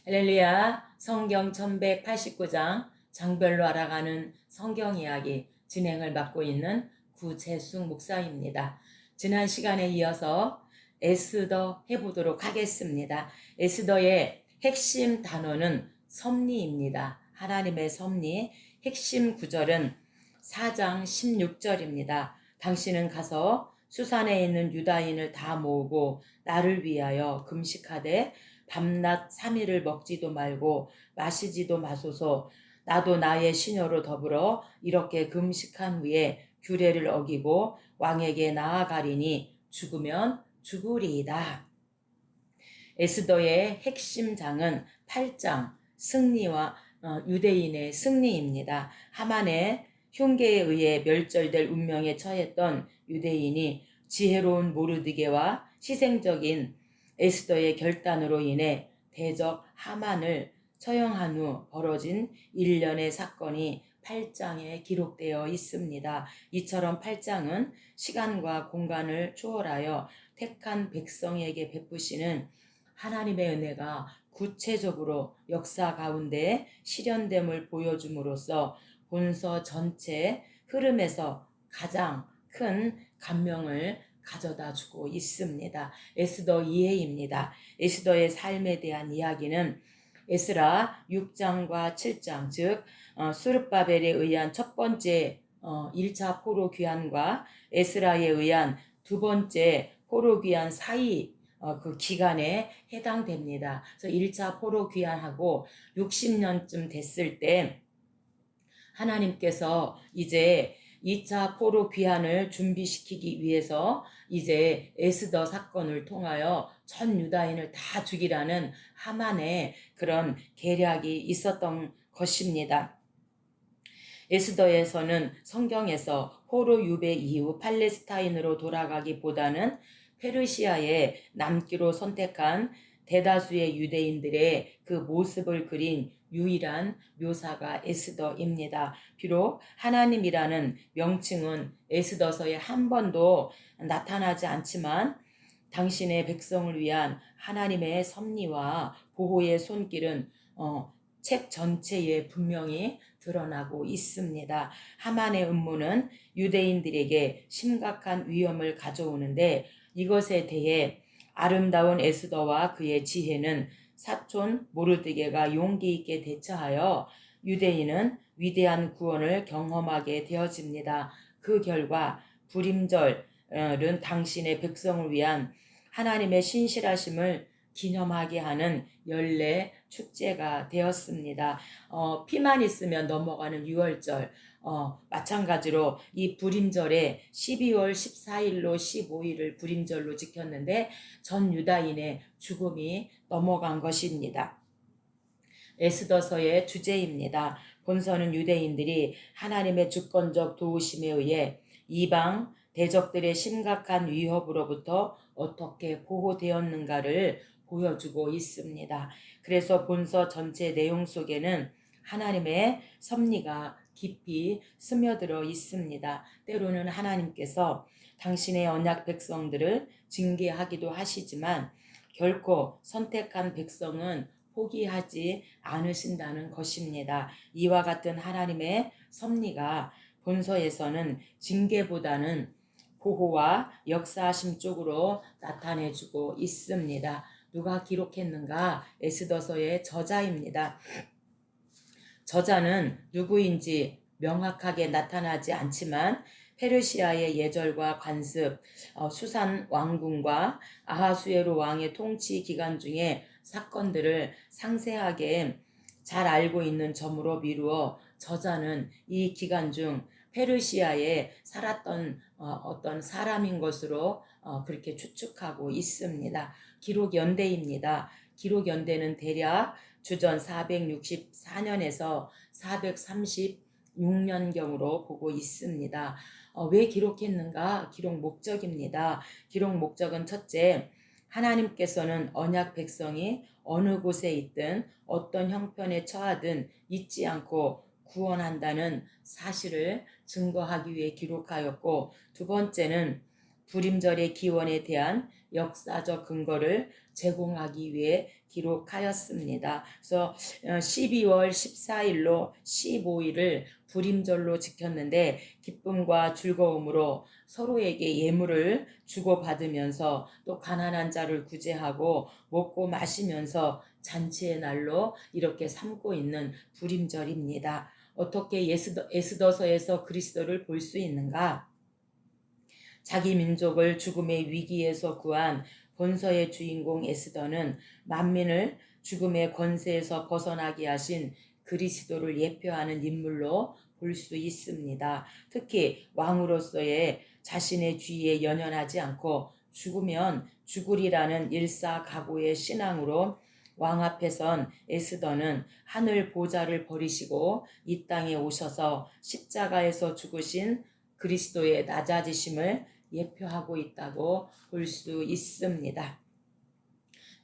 할렐루야. 성경 1189장 장별로 알아가는 성경 이야기 진행을 맡고 있는 구재숙 목사입니다. 지난 시간에 이어서 에스더 해보도록 하겠습니다. 에스더의 핵심 단어는 섭리입니다. 하나님의 섭리, 핵심 구절은 4장 16절입니다. 당신은 가서 수산에 있는 유다인을 다 모으고 나를 위하여 금식하되 밤낮 3일을 먹지도 말고 마시지도 마소서. 나도 나의 시녀로 더불어 이렇게 금식한 후에 규례를 어기고 왕에게 나아가리니 죽으면 죽으리이다. 에스더의 핵심장은 8장 승리와 유대인의 승리입니다. 하만의 흉계에 의해 멸절될 운명에 처했던 유대인이 지혜로운 모르드게와 희생적인 에스더의 결단으로 인해 대적 하만을 처형한 후 벌어진 일련의 사건이 8장에 기록되어 있습니다. 이처럼 8장은 시간과 공간을 초월하여 택한 백성에게 베푸시는 하나님의 은혜가 구체적으로 역사 가운데 실현됨을 보여줌으로써 본서 전체 흐름에서 가장 큰 감명을 가져다 주고 있습니다. 에스더 이해입니다. 에스더의 삶에 대한 이야기는 에스라 6장과 7장, 즉 수르바벨에 의한 첫 번째 1차 포로 귀환과 에스라에 의한 두 번째 포로 귀환 사이 그 기간에 해당됩니다. 그래서 1차 포로 귀환하고 60년쯤 됐을 때 하나님께서 이제 2차 포로 귀환을 준비시키기 위해서 이제 에스더 사건을 통하여 전 유다인을 다 죽이라는 하만의 그런 계략이 있었던 것입니다. 에스더에서는 성경에서 포로 유배 이후 팔레스타인으로 돌아가기보다는 페르시아에 남기로 선택한 대다수의 유대인들의 그 모습을 그린 유일한 묘사가 에스더입니다. 비록 하나님이라는 명칭은 에스더서에 한 번도 나타나지 않지만 당신의 백성을 위한 하나님의 섭리와 보호의 손길은 책 전체에 분명히 드러나고 있습니다. 하만의 음모는 유대인들에게 심각한 위험을 가져오는데 이것에 대해 아름다운 에스더와 그의 지혜는 사촌 모르드게가 용기 있게 대처하여 유대인은 위대한 구원을 경험하게 되어집니다. 그 결과 불임절은 당신의 백성을 위한 하나님의 신실하심을 기념하게 하는 연례 축제가 되었습니다. 피만 있으면 넘어가는 유월절, 마찬가지로 이 불임절에 12월 14일로 15일을 불임절로 지켰는데 전 유다인의 죽음이 넘어간 것입니다. 에스더서의 주제입니다. 본서는 유대인들이 하나님의 주권적 도우심에 의해 이방 대적들의 심각한 위협으로부터 어떻게 보호되었는가를 보여주고 있습니다. 그래서 본서 전체 내용 속에는 하나님의 섭리가 깊이 스며들어 있습니다. 때로는 하나님께서 당신의 언약 백성들을 징계하기도 하시지만 결코 선택한 백성은 포기하지 않으신다는 것입니다. 이와 같은 하나님의 섭리가 본서에서는 징계보다는 보호와 역사하심 쪽으로 나타내주고 있습니다. 누가 기록했는가? 에스더서의 저자입니다. 저자는 누구인지 명확하게 나타나지 않지만 페르시아의 예절과 관습, 수산 왕궁과 아하수에로 왕의 통치 기간 중에 사건들을 상세하게 잘 알고 있는 점으로 미루어 저자는 이 기간 중 페르시아에 살았던 어떤 사람인 것으로 그렇게 추측하고 있습니다. 기록 연대입니다. 기록 연대는 대략 주전 464년에서 436년경으로 보고 있습니다. 왜 기록했는가? 기록 목적입니다. 기록 목적은 첫째, 하나님께서는 언약 백성이 어느 곳에 있든 어떤 형편에 처하든 잊지 않고 구원한다는 사실을 증거하기 위해 기록하였고, 두 번째는 불임절의 기원에 대한 역사적 근거를 제공하기 위해 기록하였습니다. 그래서 12월 14일로 15일을 불임절로 지켰는데 기쁨과 즐거움으로 서로에게 예물을 주고받으면서 또 가난한 자를 구제하고 먹고 마시면서 잔치의 날로 이렇게 삼고 있는 불임절입니다. 어떻게 에스더서에서 그리스도를 볼 수 있는가? 자기 민족을 죽음의 위기에서 구한 본서의 주인공 에스더는 만민을 죽음의 권세에서 벗어나게 하신 그리스도를 예표하는 인물로 볼 수 있습니다. 특히 왕으로서의 자신의 주의에 연연하지 않고 죽으면 죽으리라는 일사각오의 신앙으로 왕 앞에 선 에스더는 하늘 보좌를 버리시고 이 땅에 오셔서 십자가에서 죽으신 그리스도의 낮아지심을 예표하고 있다고 볼 수 있습니다.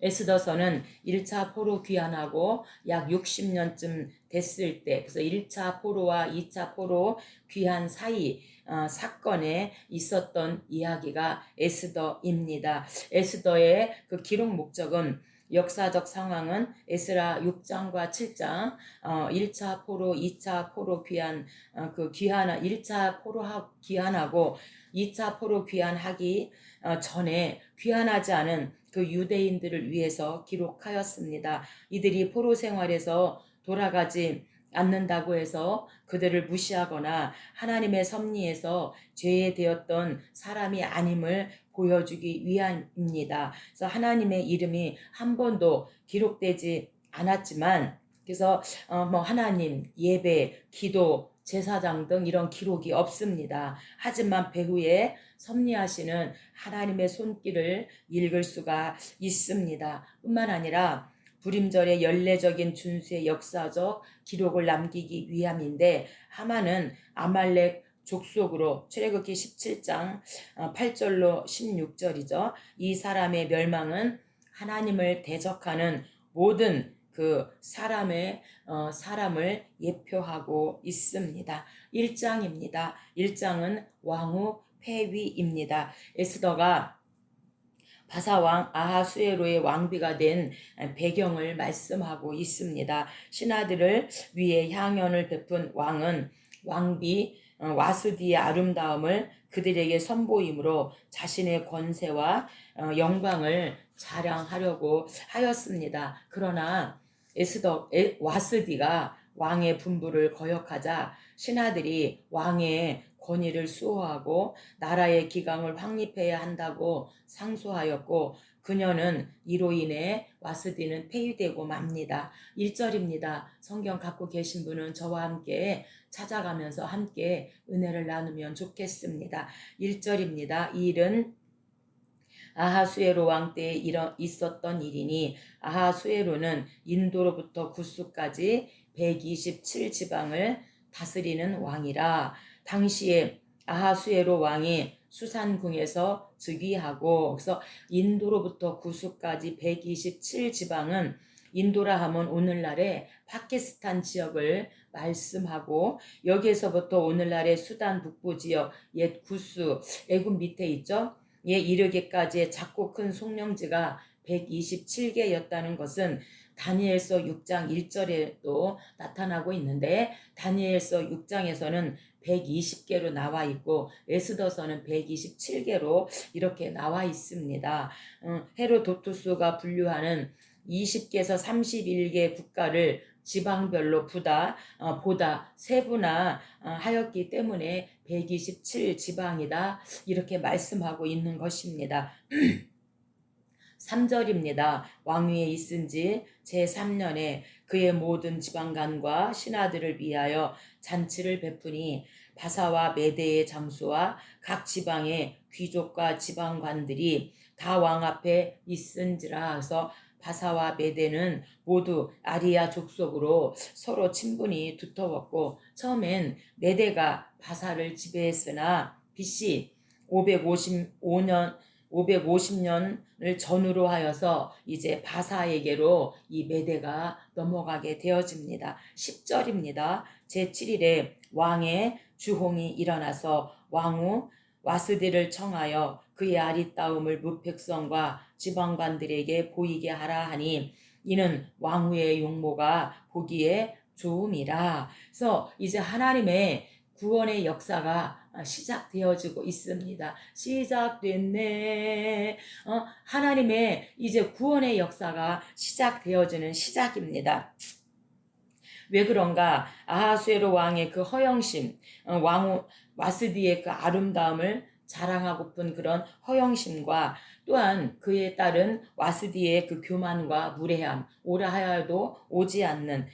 에스더서는 1차 포로 귀환하고 약 60년쯤 됐을 때, 그래서 1차 포로와 2차 포로 귀환 사이 사건에 있었던 이야기가 에스더입니다. 에스더의 그 기록 목적은 역사적 상황은 에스라 6장과 7장 1차 포로, 2차 포로 귀환 1차 포로 귀환하고 2차 포로 귀환하기 전에 귀환하지 않은 그 유대인들을 위해서 기록하였습니다. 이들이 포로 생활에서 돌아가지 않는다고 해서 그들을 무시하거나 하나님의 섭리에서 죄되었던 사람이 아님을 보여주기 위함입니다. 그래서 하나님의 이름이 한 번도 기록되지 않았지만, 그래서 하나님, 예배, 기도, 제사장 등 이런 기록이 없습니다. 하지만 배후에 섭리하시는 하나님의 손길을 읽을 수가 있습니다. 뿐만 아니라 불임절의 연례적인 준수의 역사적 기록을 남기기 위함인데, 하만은 아말렉 족속으로 출애굽기 17장 8절로 16절이죠. 이 사람의 멸망은 하나님을 대적하는 모든 그 사람을 예표하고 있습니다. 1장입니다. 1장은 왕후 폐위입니다. 에스더가 바사왕 아하수에로의 왕비가 된 배경을 말씀하고 있습니다. 신하들을 위해 향연을 베푼 왕은 왕비 와스디의 아름다움을 그들에게 선보임으로 자신의 권세와 영광을 자랑하려고 하였습니다. 그러나 와스디가 왕의 분부를 거역하자 신하들이 왕의 권위를 수호하고 나라의 기강을 확립해야 한다고 상소하였고, 그녀는 이로 인해 와스디는 폐위되고 맙니다. 1절입니다. 성경 갖고 계신 분은 저와 함께 찾아가면서 함께 은혜를 나누면 좋겠습니다. 1절입니다. 이 일은 아하수에로 왕 때에 있었던 일이니 아하수에로는 인도로부터 구스까지 127지방을 다스리는 왕이라. 당시에 아하수에로 왕이 수산궁에서 즉위하고, 그래서 인도로부터 구스까지 127지방은 인도라 하면 오늘날의 파키스탄 지역을 말씀하고, 여기에서부터 오늘날의 수단 북부 지역 옛 구스 애굽 밑에 있죠. 에 이르기까지의 작고 큰 송영지가 127개였다는 것은 다니엘서 6장 1절에도 나타나고 있는데, 다니엘서 6장에서는 120개로 나와 있고 에스더서는 127개로 이렇게 나와 있습니다. 헤로도투스가 분류하는 20개에서 31개 국가를 지방별로 보다 세분화하였기 때문에 127지방이다 이렇게 말씀하고 있는 것입니다. 3절입니다. 왕위에 있은 지 제3년에 그의 모든 지방간과 신하들을 위하여 잔치를 베푸니 바사와 메대의 장수와 각 지방의 귀족과 지방관들이 다 왕 앞에 있은지라. 그래서 바사와 메대는 모두 아리아 족속으로 서로 친분이 두터웠고, 처음엔 메대가 바사를 지배했으나 BC 550년을 전후로 하여서 이제 바사에게로 이 메대가 넘어가게 되어집니다. 10절입니다. 제7일에 왕의 주홍이 일어나서 왕후 와스디를 청하여 그의 아리따움을 무백성과 지방관들에게 보이게 하라 하니 이는 왕후의 용모가 보기에 좋음이라. 그래서 이제 하나님의 구원의 역사가 시작되어지고 있습니다. 시작됐네. 하나님의 이제 구원의 역사가 시작되어지는 시작입니다. 왜 그런가? 아하수에로 왕의 그 허영심, 왕후 와스디의 그 아름다움을 자랑하고픈 그런 허영심과 또한 그에 따른 와스디의 그 교만과 무례함, 오라 하여도 오지 않는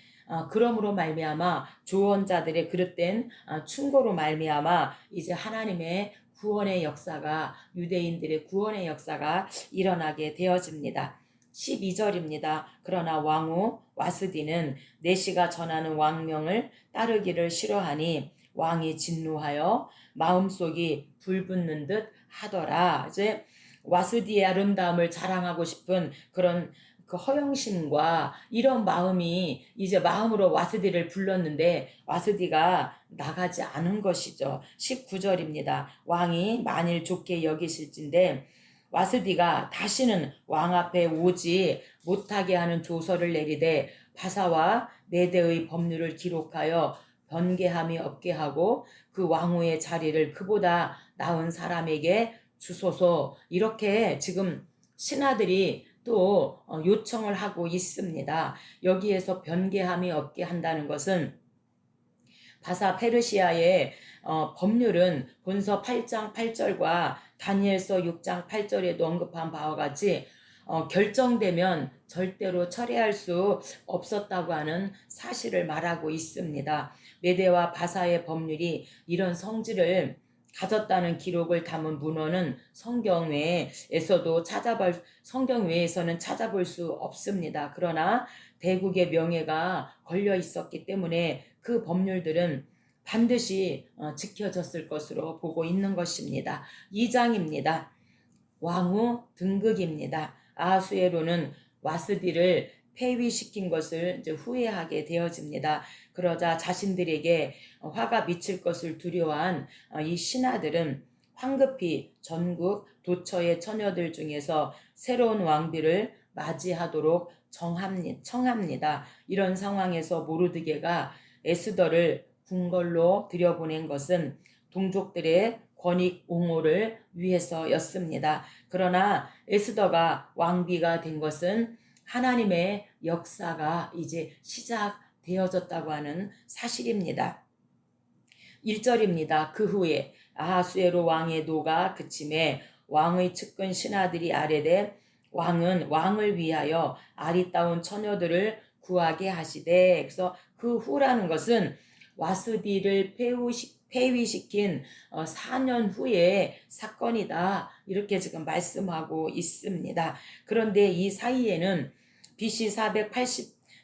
그러므로 말미암아 조언자들의 그릇된 충고로 말미암아 이제 하나님의 구원의 역사가 유대인들의 구원의 역사가 일어나게 되어집니다. 12절입니다. 그러나 왕후 와스디는 내시가 전하는 왕명을 따르기를 싫어하니 왕이 진노하여 마음속이 불붙는 듯 하더라. 이제 와스디의 아름다움을 자랑하고 싶은 그런 그 허영심과 이런 마음이 이제 마음으로 와스디를 불렀는데 와스디가 나가지 않은 것이죠. 19절입니다. 왕이 만일 좋게 여기실진데 와스디가 다시는 왕 앞에 오지 못하게 하는 조서를 내리되 바사와 메대의 법률을 기록하여 변개함이 없게 하고 그 왕후의 자리를 그보다 나은 사람에게 주소서. 이렇게 지금 신하들이 또 요청을 하고 있습니다. 여기에서 변개함이 없게 한다는 것은 바사 페르시아의 법률은 본서 8장 8절과 다니엘서 6장 8절에도 언급한 바와 같이 결정되면 절대로 철회할 수 없었다고 하는 사실을 말하고 있습니다. 메대와 바사의 법률이 이런 성질을 가졌다는 기록을 담은 문헌은 성경 외에서는 찾아볼 수 없습니다. 그러나 대국의 명예가 걸려 있었기 때문에 그 법률들은 반드시 지켜졌을 것으로 보고 있는 것입니다. 2장입니다. 왕후 등극입니다. 아하수에로는 와스디를 폐위시킨 것을 이제 후회하게 되어집니다. 그러자 자신들에게 화가 미칠 것을 두려워한 이 신하들은 황급히 전국 도처의 처녀들 중에서 새로운 왕비를 맞이하도록 청합니다. 이런 상황에서 모르드게가 에스더를 궁궐로 들여보낸 것은 동족들의 권익 옹호를 위해서였습니다. 그러나 에스더가 왕비가 된 것은 하나님의 역사가 이제 시작되어졌다고 하는 사실입니다. 1절입니다. 그 후에 아하수에로 왕의 노가 그침에 왕의 측근 신하들이 아뢰되 왕은 왕을 위하여 아리따운 처녀들을 구하게 하시되. 그래서 그 후라는 것은 와스디를 폐위시킨 4년 후의 사건이다. 이렇게 지금 말씀하고 있습니다. 그런데 이 사이에는 BC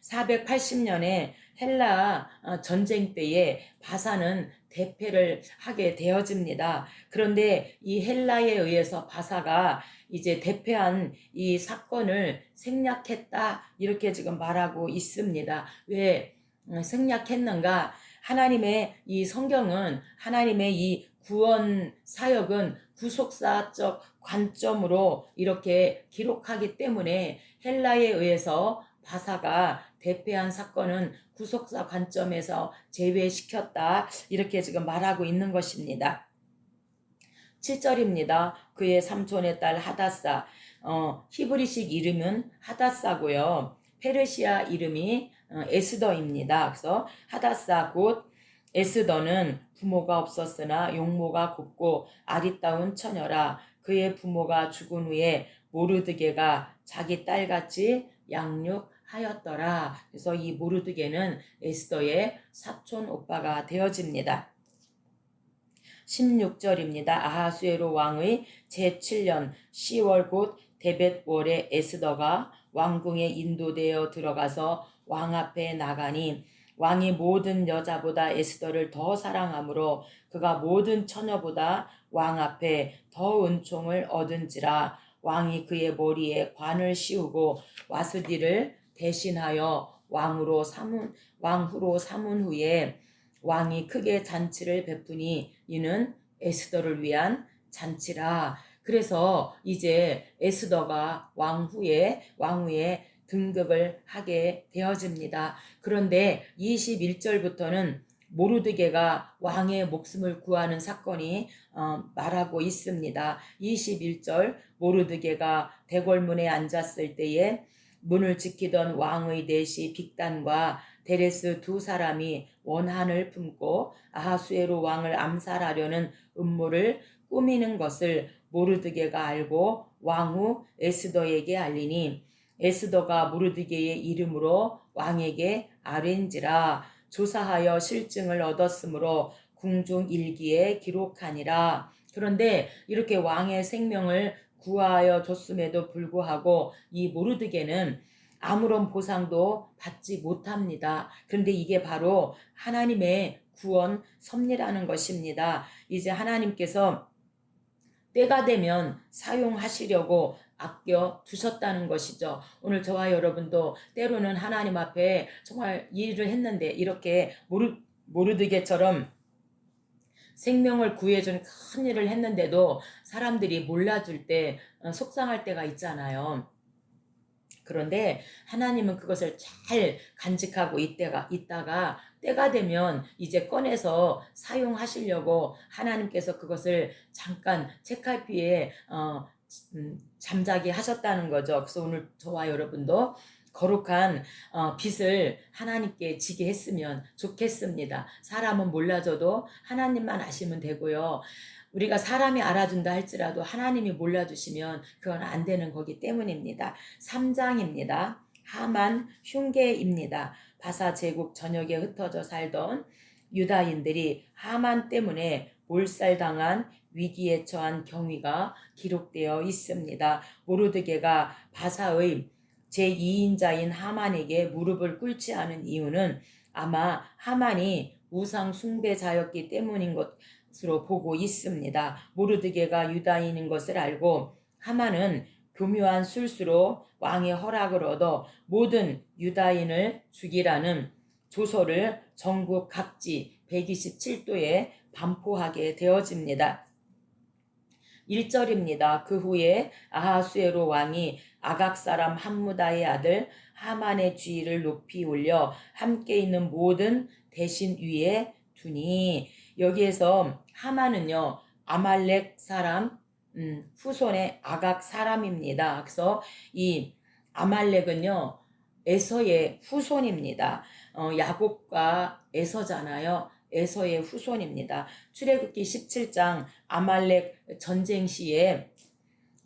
480년에 헬라 전쟁 때에 바사는 대패를 하게 되어집니다. 그런데 이 헬라에 의해서 바사가 이제 대패한 이 사건을 생략했다. 이렇게 지금 말하고 있습니다. 왜 생략했는가? 하나님의 이 성경은 하나님의 이 구원 사역은 구속사적 관점으로 이렇게 기록하기 때문에 헬라에 의해서 바사가 대패한 사건은 구속사 관점에서 제외시켰다. 이렇게 지금 말하고 있는 것입니다. 7절입니다. 그의 삼촌의 딸 하다사. 히브리식 이름은 하다사고요. 페르시아 이름이 에스더입니다. 그래서 하다사 곧 에스더는 부모가 없었으나 용모가 곱고 아리따운 처녀라. 그의 부모가 죽은 후에 모르드게가 자기 딸같이 양육하였더라. 그래서 이 모르드게는 에스더의 사촌 오빠가 되어집니다. 16절입니다. 아하수에로 왕의 제7년 10월 곧 데벳월에 에스더가 왕궁에 인도되어 들어가서 왕 앞에 나가니 왕이 모든 여자보다 에스더를 더 사랑하므로 그가 모든 처녀보다 왕 앞에 더 은총을 얻은지라. 왕이 그의 머리에 관을 씌우고 와스디를 대신하여 왕후로 삼은 후에 왕이 크게 잔치를 베푸니 이는 에스더를 위한 잔치라. 그래서 이제 에스더가 왕후에 등극을 하게 되어집니다. 그런데 21절부터는 모르드게가 왕의 목숨을 구하는 사건이 말하고 있습니다. 21절 모르드게가 대궐문에 앉았을 때에 문을 지키던 왕의 내시 빅단과 데레스 두 사람이 원한을 품고 아하수에로 왕을 암살하려는 음모를 꾸미는 것을 모르드게가 알고 왕후 에스더에게 알리니 에스더가 모르드게의 이름으로 왕에게 아뢰인지라 조사하여 실증을 얻었으므로 궁중 일기에 기록하니라. 그런데 이렇게 왕의 생명을 구하여 줬음에도 불구하고 이 모르드게는 아무런 보상도 받지 못합니다. 그런데 이게 바로 하나님의 구원 섭리라는 것입니다. 이제 하나님께서 때가 되면 사용하시려고 아껴 두셨다는 것이죠. 오늘 저와 여러분도 때로는 하나님 앞에 정말 일을 했는데 이렇게 모르드게처럼 생명을 구해준 큰 일을 했는데도 사람들이 몰라줄 때 속상할 때가 있잖아요. 그런데 하나님은 그것을 잘 간직하고 있다가 때가 되면 이제 꺼내서 사용하시려고 하나님께서 그것을 잠깐 책갈피에 잠자게 하셨다는 거죠. 그래서 오늘 저와 여러분도 거룩한 빚을 하나님께 지게 했으면 좋겠습니다. 사람은 몰라줘도 하나님만 아시면 되고요. 우리가 사람이 알아준다 할지라도 하나님이 몰라주시면 그건 안 되는 거기 때문입니다. 3장입니다. 하만 흉계입니다. 바사 제국 전역에 흩어져 살던 유다인들이 하만 때문에 몰살당한 위기에 처한 경위가 기록되어 있습니다. 모르드게가 바사의 제2인자인 하만에게 무릎을 꿇지 않은 이유는 아마 하만이 우상 숭배자였기 때문인 것으로 보고 있습니다. 모르드게가 유다인인 것을 알고 하만은 교묘한 술수로 왕의 허락을 얻어 모든 유다인을 죽이라는 조서를 전국 각지 127도에 반포하게 되어집니다. 1절입니다. 그 후에 아하수에로 왕이 아각 사람 함무다의 아들 하만의 주의를 높이 올려 함께 있는 모든 대신 위에 두니. 여기에서 하만은요 아말렉 사람 후손의 아각 사람입니다. 그래서 이 아말렉은요 에서의 후손입니다. 야곱과 에서잖아요. 에서의 후손입니다. 출애굽기 17장 아말렉 전쟁 시에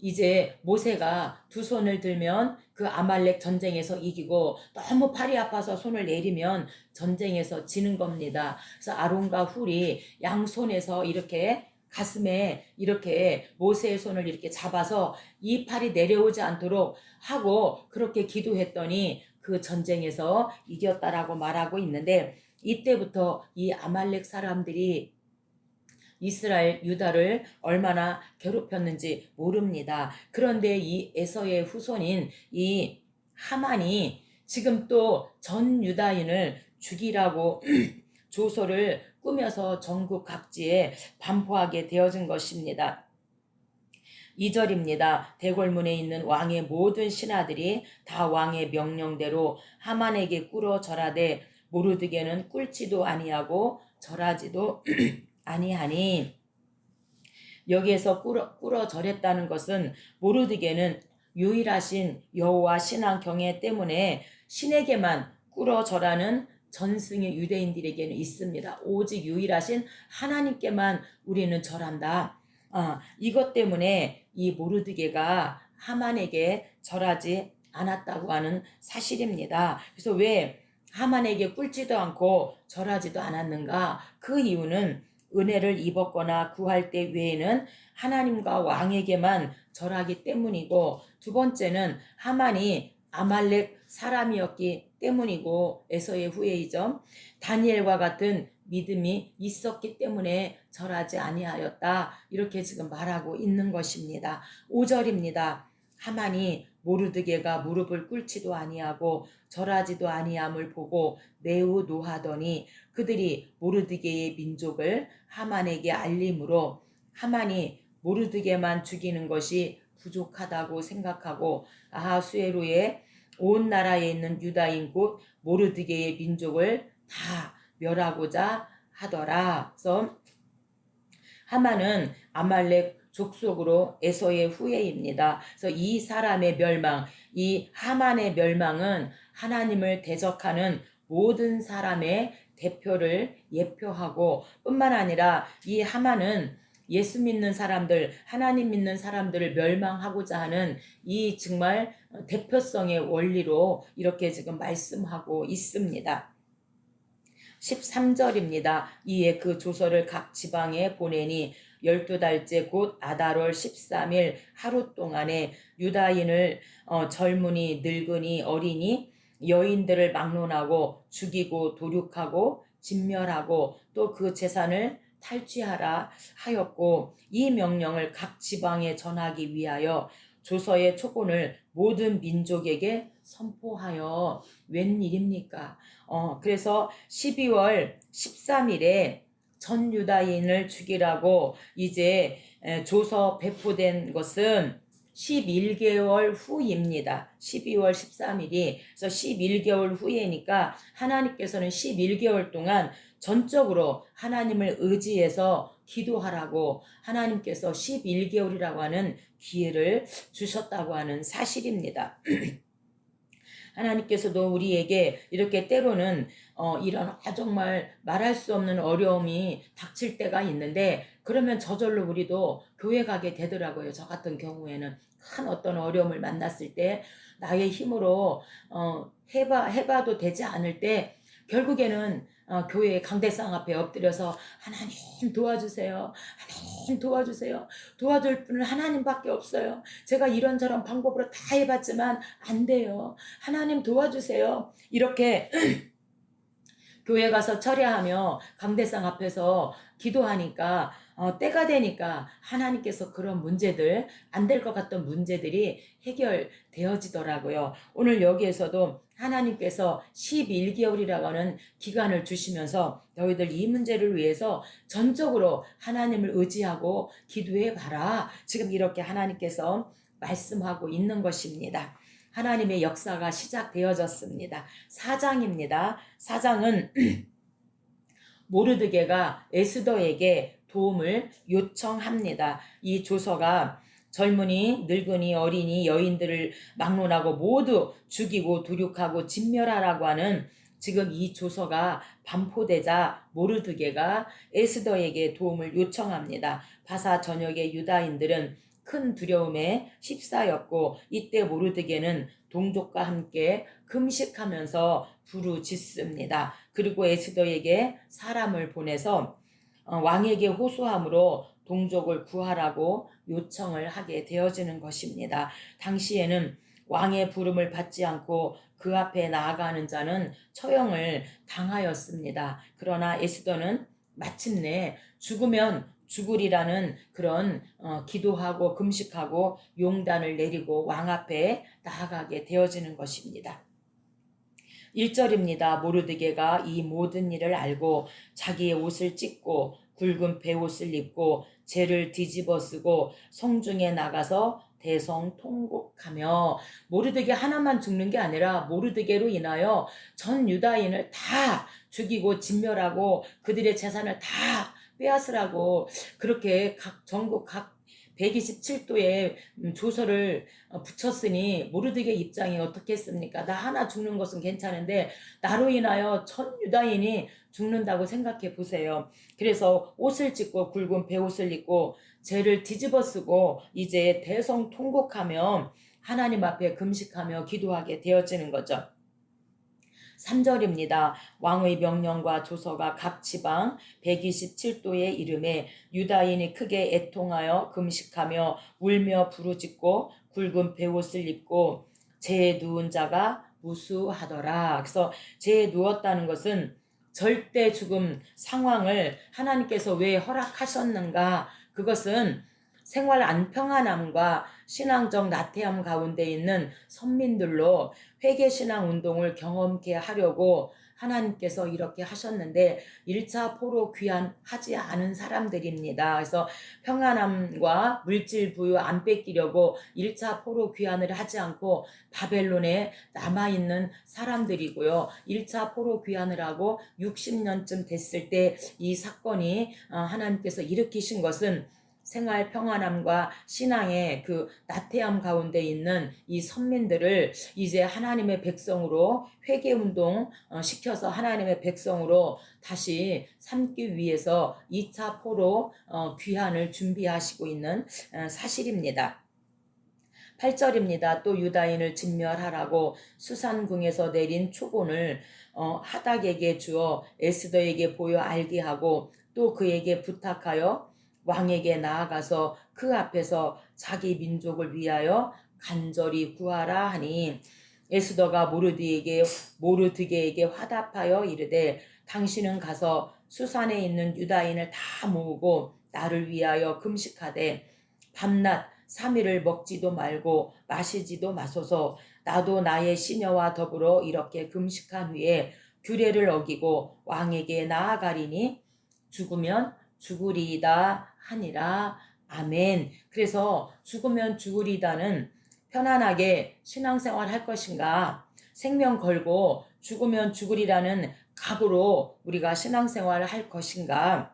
이제 모세가 두 손을 들면 그 아말렉 전쟁에서 이기고 너무 팔이 아파서 손을 내리면 전쟁에서 지는 겁니다. 그래서 아론과 훌이 양손에서 이렇게 가슴에 이렇게 모세의 손을 이렇게 잡아서 이 팔이 내려오지 않도록 하고 그렇게 기도했더니 그 전쟁에서 이겼다라고 말하고 있는데 이때부터 이 아말렉 사람들이 이스라엘 유다를 얼마나 괴롭혔는지 모릅니다. 그런데 이 에서의 후손인 이 하만이 지금 또 전 유다인을 죽이라고 조서를 꾸며서 전국 각지에 반포하게 되어진 것입니다. 2절입니다. 대궐문에 있는 왕의 모든 신하들이 다 왕의 명령대로 하만에게 꿇어 절하되 모르드게는 꿇지도 아니하고 절하지도 아니하니. 여기에서 꿇어 절했다는 것은 모르드게는 유일하신 여호와 신앙 경외 때문에 신에게만 꿇어 절하는 전승의 유대인들에게는 있습니다. 오직 유일하신 하나님께만 우리는 절한다. 이것 때문에 이 모르드게가 하만에게 절하지 않았다고 하는 사실입니다. 그래서 왜 하만에게 꿇지도 않고 절하지도 않았는가? 그 이유는 은혜를 입었거나 구할 때 외에는 하나님과 왕에게만 절하기 때문이고, 두 번째는 하만이 아말렉 사람이었기 때문이고 에서의 후예이죠. 다니엘과 같은 믿음이 있었기 때문에 절하지 아니하였다. 이렇게 지금 말하고 있는 것입니다. 5절입니다. 하만이 모르드게가 무릎을 꿇지도 아니하고 절하지도 아니함을 보고 매우 노하더니 그들이 모르드게의 민족을 하만에게 알림으로 하만이 모르드게만 죽이는 것이 부족하다고 생각하고 아하수에로의 온 나라에 있는 유다인 곧 모르드게의 민족을 다 멸하고자 하더라. 그래서 하만은 아말렉 족속으로 에서의 후예입니다. 그래서 이 사람의 멸망, 이 하만의 멸망은 하나님을 대적하는 모든 사람의 대표를 예표하고 뿐만 아니라 이 하만은 예수 믿는 사람들, 하나님 믿는 사람들을 멸망하고자 하는 이 정말 대표성의 원리로 이렇게 지금 말씀하고 있습니다. 13절입니다. 이에 그 조서를 각 지방에 보내니 12달째 곧 아달월 13일 하루 동안에 유다인을 젊은이, 늙은이, 어린이, 여인들을 막론하고 죽이고 도륙하고 진멸하고 또 그 재산을 탈취하라 하였고 이 명령을 각 지방에 전하기 위하여 조서의 초본을 모든 민족에게 선포하여 웬일입니까? 그래서 12월 13일에 전 유다인을 죽이라고 이제 조서 배포된 것은 11개월 후입니다. 12월 13일이. 그래서 11개월 후이니까 하나님께서는 11개월 동안 전적으로 하나님을 의지해서 기도하라고 하나님께서 11개월이라고 하는 기회를 주셨다고 하는 사실입니다. 하나님께서도 우리에게 이렇게 때로는 이런 정말 말할 수 없는 어려움이 닥칠 때가 있는데 그러면 저절로 우리도 교회 가게 되더라고요. 저 같은 경우에는 큰 어떤 어려움을 만났을 때 나의 힘으로 해봐도 되지 않을 때 결국에는 교회 강대상 앞에 엎드려서 하나님 도와주세요. 하나님 도와주세요. 도와줄 분은 하나님밖에 없어요. 제가 이런저런 방법으로 다 해봤지만 안 돼요. 하나님 도와주세요. 이렇게 교회 가서 철야하며 강대상 앞에서 기도하니까 때가 되니까 하나님께서 그런 문제들, 안 될 것 같던 문제들이 해결되어지더라고요. 오늘 여기에서도 하나님께서 11개월이라고 하는 기간을 주시면서 너희들 이 문제를 위해서 전적으로 하나님을 의지하고 기도해 봐라. 지금 이렇게 하나님께서 말씀하고 있는 것입니다. 하나님의 역사가 시작되어졌습니다. 4장입니다. 4장은 모르드게가 에스더에게 도움을 요청합니다. 이 조서가 젊은이, 늙은이, 어린이, 여인들을 막론하고 모두 죽이고 도륙하고 진멸하라고 하는 지금 이 조서가 반포되자 모르드게가 에스더에게 도움을 요청합니다. 바사 전역의 유다인들은 큰 두려움에 휩싸였고 이때 모르드게는 동족과 함께 금식하면서 부르짖습니다. 그리고 에스더에게 사람을 보내서 왕에게 호소함으로 동족을 구하라고 요청을 하게 되어지는 것입니다. 당시에는 왕의 부름을 받지 않고 그 앞에 나아가는 자는 처형을 당하였습니다. 그러나 에스더는 마침내 죽으면 죽으리라는 그런 기도하고 금식하고 용단을 내리고 왕 앞에 나아가게 되어지는 것입니다. 1절입니다. 모르드게가 이 모든 일을 알고 자기의 옷을 찢고 굵은 베옷을 입고 재를 뒤집어 쓰고 성중에 나가서 대성통곡하며 모르드게 하나만 죽는 게 아니라 모르드게로 인하여 전 유다인을 다 죽이고 진멸하고 그들의 재산을 다 빼앗으라고 그렇게 전국 각 127도의 조서를 붙였으니 모르드게 입장이 어떻겠습니까? 나 하나 죽는 것은 괜찮은데 나로 인하여 전 유다인이 죽는다고 생각해 보세요. 그래서 옷을 찢고 굵은 베옷을 입고 죄를 뒤집어 쓰고 이제 대성통곡하며 하나님 앞에 금식하며 기도하게 되어지는 거죠. 3절입니다. 왕의 명령과 조서가 각 지방 127도의 이름에 유다인이 크게 애통하여 금식하며 울며 부르짖고 굵은 베옷을 입고 재에 누운 자가 무수하더라. 그래서 재에 누웠다는 것은 절대 죽음 상황을 하나님께서 왜 허락하셨는가? 그것은 생활 안평안함과 신앙적 나태함 가운데 있는 선민들로 회개신앙 운동을 경험케 하려고 하나님께서 이렇게 하셨는데 1차 포로 귀환하지 않은 사람들입니다. 그래서 평안함과 물질 부유 안 뺏기려고 1차 포로 귀환을 하지 않고 바벨론에 남아있는 사람들이고요. 1차 포로 귀환을 하고 60년쯤 됐을 때 이 사건이 하나님께서 일으키신 것은 생활 평안함과 신앙의 그 나태함 가운데 있는 이 선민들을 이제 하나님의 백성으로 회개운동 시켜서 하나님의 백성으로 다시 삼기 위해서 2차 포로 귀환을 준비하시고 있는 사실입니다. 8절입니다. 또 유다인을 진멸하라고 수산궁에서 내린 초본을 하닥에게 주어 에스더에게 보여 알게 하고 또 그에게 부탁하여 왕에게 나아가서 그 앞에서 자기 민족을 위하여 간절히 구하라 하니 에스더가 모르드게에게 화답하여 이르되 당신은 가서 수산에 있는 유다인을 다 모으고 나를 위하여 금식하되 밤낮 3일을 먹지도 말고 마시지도 마소서. 나도 나의 시녀와 더불어 이렇게 금식한 후에 규례를 어기고 왕에게 나아가리니 죽으면 죽으리이다 하니라. 아멘. 그래서 죽으면 죽으리다는 편안하게 신앙생활 할 것인가, 생명 걸고 죽으면 죽으리라는 각오로 우리가 신앙생활을 할 것인가,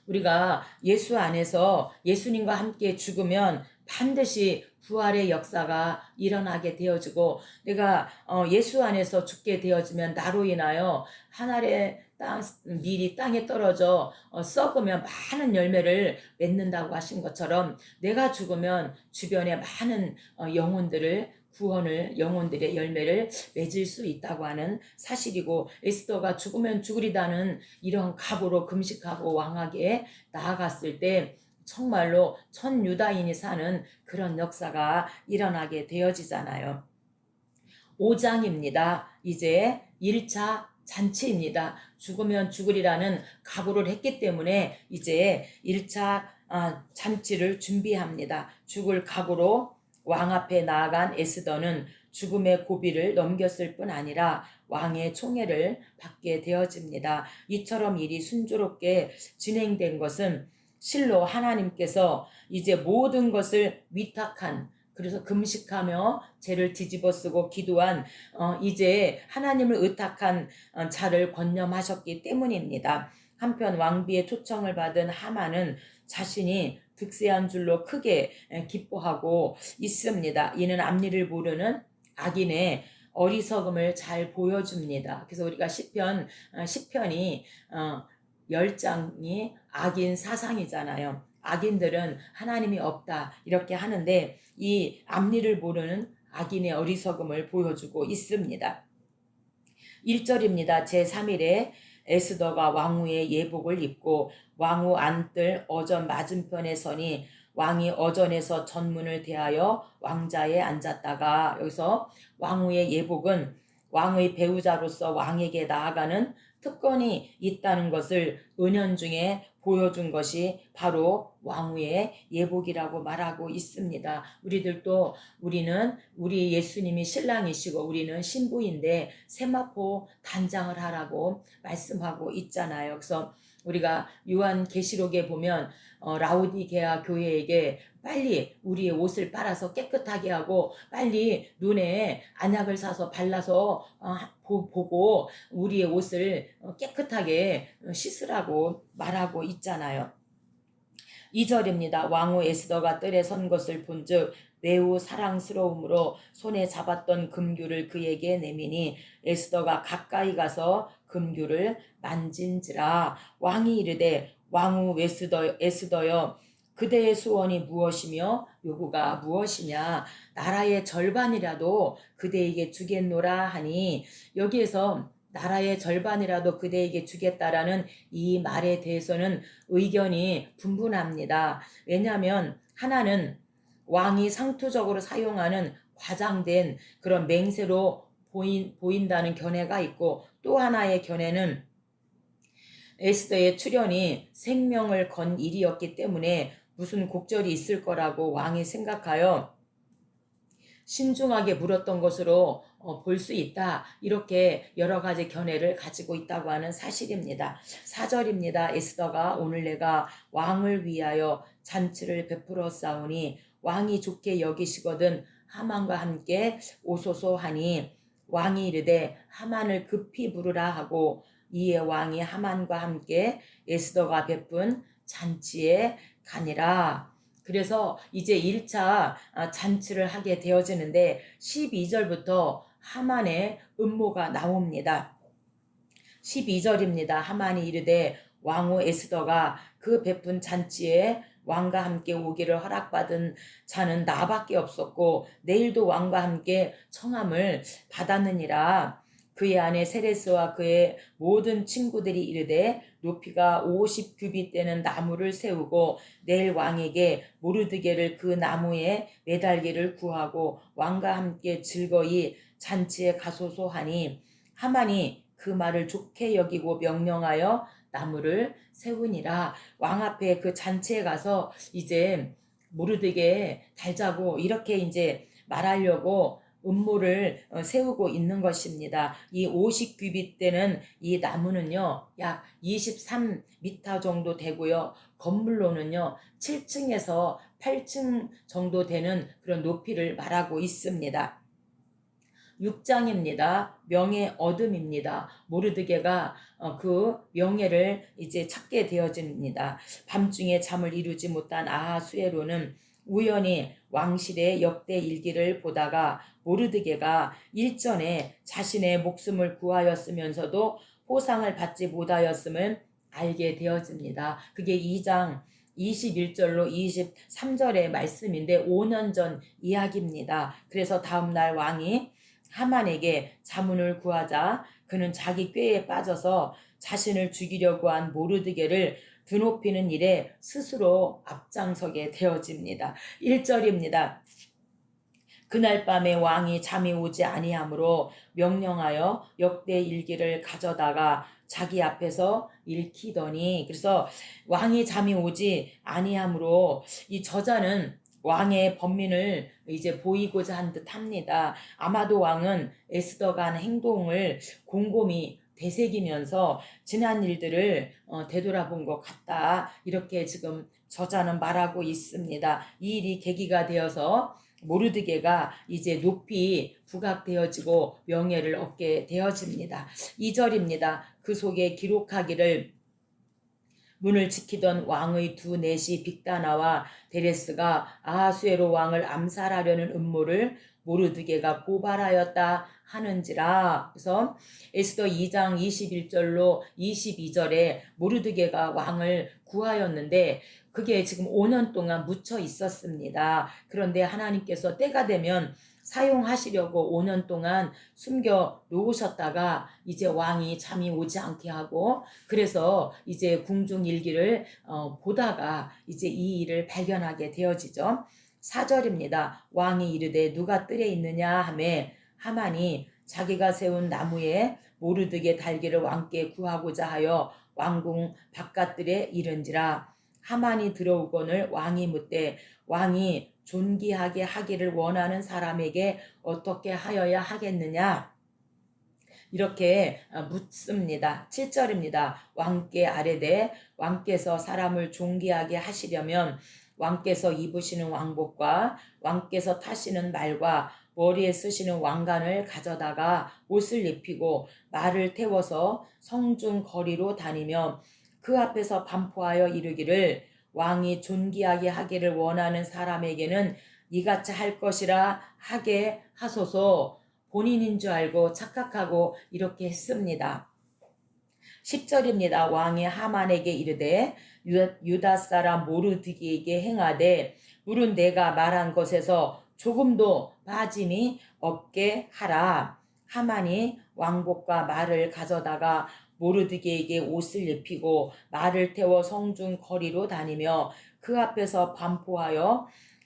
우리가 예수 안에서 예수님과 함께 죽으면 반드시 부활의 역사가 일어나게 되어지고, 내가 예수 안에서 죽게 되어지면 나로 인하여 하늘의 밀이 땅에 떨어져 썩으면 많은 열매를 맺는다고 하신 것처럼 내가 죽으면 주변에 많은 영혼들의 열매를 맺을 수 있다고 하는 사실이고, 에스더가 죽으면 죽으리다는 이런 각오로 금식하고 왕에게 나아갔을 때 정말로 전 유다인이 사는 그런 역사가 일어나게 되어지잖아요. 5장입니다. 이제 1차 잔치입니다. 죽으면 죽으리라는 각오를 했기 때문에 이제 1차 잔치를 준비합니다. 죽을 각오로 왕 앞에 나아간 에스더는 죽음의 고비를 넘겼을 뿐 아니라 왕의 총애를 받게 되어집니다. 이처럼 일이 순조롭게 진행된 것은 실로 하나님께서 이제 모든 것을 위탁한, 그래서 금식하며 죄를 뒤집어 쓰고 기도한 이제 하나님을 의탁한 자를 권념하셨기 때문입니다. 한편 왕비의 초청을 받은 하만은 자신이 득세한 줄로 크게 기뻐하고 있습니다. 이는 앞니를 모르는 악인의 어리석음을 잘 보여줍니다. 그래서 우리가 시편이 10장이 악인 사상이잖아요. 악인들은 하나님이 없다 이렇게 하는데 이 앞니를 모르는 악인의 어리석음을 보여주고 있습니다. 1절입니다. 제3일에 에스더가 왕후의 예복을 입고 왕후 안뜰 어전 맞은편에 서니 왕이 어전에서 전문을 대하여 왕자에 앉았다가, 여기서 왕후의 예복은 왕의 배우자로서 왕에게 나아가는 특권이 있다는 것을 은연중에 보여준 것이 바로 왕후의 예복이라고 말하고 있습니다. 우리는 우리 예수님이 신랑이시고 우리는 신부인데 세마포 단장을 하라고 말씀하고 있잖아요. 그래서 우리가 요한계시록에 보면 라오디게아 교회에게 빨리 우리의 옷을 빨아서 깨끗하게 하고 빨리 눈에 안약을 사서 발라서 보고 우리의 옷을 깨끗하게 씻으라고 말하고 있잖아요. 2절입니다. 왕후 에스더가 뜰에 선 것을 본즉 매우 사랑스러움으로 손에 잡았던 금규를 그에게 내미니 에스더가 가까이 가서 금규를 만진지라. 왕이 이르되 왕후 에스더여 그대의 소원이 무엇이며 요구가 무엇이냐, 나라의 절반이라도 그대에게 주겠노라 하니, 여기에서 나라의 절반이라도 그대에게 주겠다라는 이 말에 대해서는 의견이 분분합니다. 왜냐하면 하나는 왕이 상투적으로 사용하는 과장된 그런 맹세로 보인다는 견해가 있고, 또 하나의 견해는 에스더의 출현이 생명을 건 일이었기 때문에 무슨 곡절이 있을 거라고 왕이 생각하여 신중하게 물었던 것으로 볼 수 있다. 이렇게 여러 가지 견해를 가지고 있다고 하는 사실입니다. 4절입니다. 에스더가 오늘 내가 왕을 위하여 잔치를 베풀어 싸우니 왕이 좋게 여기시거든 하만과 함께 오소서 하니 왕이 이르되 하만을 급히 부르라 하고 이에 왕이 하만과 함께 에스더가 베푼 잔치에 가니라. 그래서 이제 1차 잔치를 하게 되어지는데 12절부터 하만의 음모가 나옵니다. 12절입니다. 하만이 이르되 왕후 에스더가 그 베푼 잔치에 왕과 함께 오기를 허락받은 자는 나밖에 없었고 내일도 왕과 함께 청함을 받았느니라. 그의 아내 세레스와 그의 모든 친구들이 이르되 높이가 50규빗 되는 나무를 세우고 내일 왕에게 모르드게를 그 나무에 매달기를 구하고 왕과 함께 즐거이 잔치에 가소서 하니 하만이 그 말을 좋게 여기고 명령하여 나무를 세우니라. 왕 앞에 그 잔치에 가서 이제 모르드게 달자고 이렇게 이제 말하려고 음모를 세우고 있는 것입니다. 이 50규빗 되는 이 나무는요, 약 23m 정도 되고요. 건물로는요, 7층에서 8층 정도 되는 그런 높이를 말하고 있습니다. 6장입니다. 명예 얻음입니다. 모르드게가 그 명예를 이제 찾게 되어집니다. 밤중에 잠을 이루지 못한 아하수에로는 우연히 왕실의 역대 일기를 보다가 모르드게가 일전에 자신의 목숨을 구하였으면서도 보상을 받지 못하였음을 알게 되어집니다. 그게 2장 21절로 23절의 말씀인데 5년 전 이야기입니다. 그래서 다음날 왕이 하만에게 자문을 구하자 그는 자기 꾀에 빠져서 자신을 죽이려고 한 모르드게를 드높이는 일에 스스로 앞장서게 되어집니다. 1절입니다. 그날 밤에 왕이 잠이 오지 아니하므로 명령하여 역대 일기를 가져다가 자기 앞에서 읽히더니, 그래서 왕이 잠이 오지 아니하므로 이 저자는 왕의 번민을 이제 보이고자 한 듯 합니다. 아마도 왕은 에스더가 한 행동을 곰곰이 되새기면서 지난 일들을 되돌아본 것 같다. 이렇게 지금 저자는 말하고 있습니다. 이 일이 계기가 되어서 모르드게가 이제 높이 부각되어지고 명예를 얻게 되어집니다. 2절입니다. 그 속에 기록하기를 문을 지키던 왕의 두 넷이 빅다나와 데레스가 아하수에로 왕을 암살하려는 음모를 모르드게가 고발하였다 하는지라. 그래서 에스더 2장 21절로 22절에 모르드게가 왕을 구하였는데 그게 지금 5년 동안 묻혀 있었습니다. 그런데 하나님께서 때가 되면 사용하시려고 5년 동안 숨겨 놓으셨다가 이제 왕이 잠이 오지 않게 하고 그래서 이제 궁중 일기를 보다가 이제 이 일을 발견하게 되어지죠. 4절입니다. 왕이 이르되 누가 뜰에 있느냐 하매 하만이 자기가 세운 나무에 모르드게 달기를 왕께 구하고자 하여 왕궁 바깥들에 이른지라. 하만이 들어오거늘 왕이 묻되 왕이 존귀하게 하기를 원하는 사람에게 어떻게 하여야 하겠느냐? 이렇게 묻습니다. 7절입니다. 왕께 아뢰되 왕께서 사람을 존귀하게 하시려면 왕께서 입으시는 왕복과 왕께서 타시는 말과 머리에 쓰시는 왕관을 가져다가 옷을 입히고 말을 태워서 성중 거리로 다니며 그 앞에서 반포하여 이르기를 왕이 존귀하게 하기를 원하는 사람에게는 이같이 할 것이라 하게 하소서. 본인인 줄 알고 착각하고 이렇게 했습니다. 10절입니다. 왕이 하만에게 이르되 유다 사람 모르드게에게 행하되 물은 내가 말한 것에서 조금도 빠짐이 없게 하라. 하만이 왕복과 말을 가져다가 모르드게에게 옷을 입히고 말을 태워 성중 거리로 다니며 그 앞에서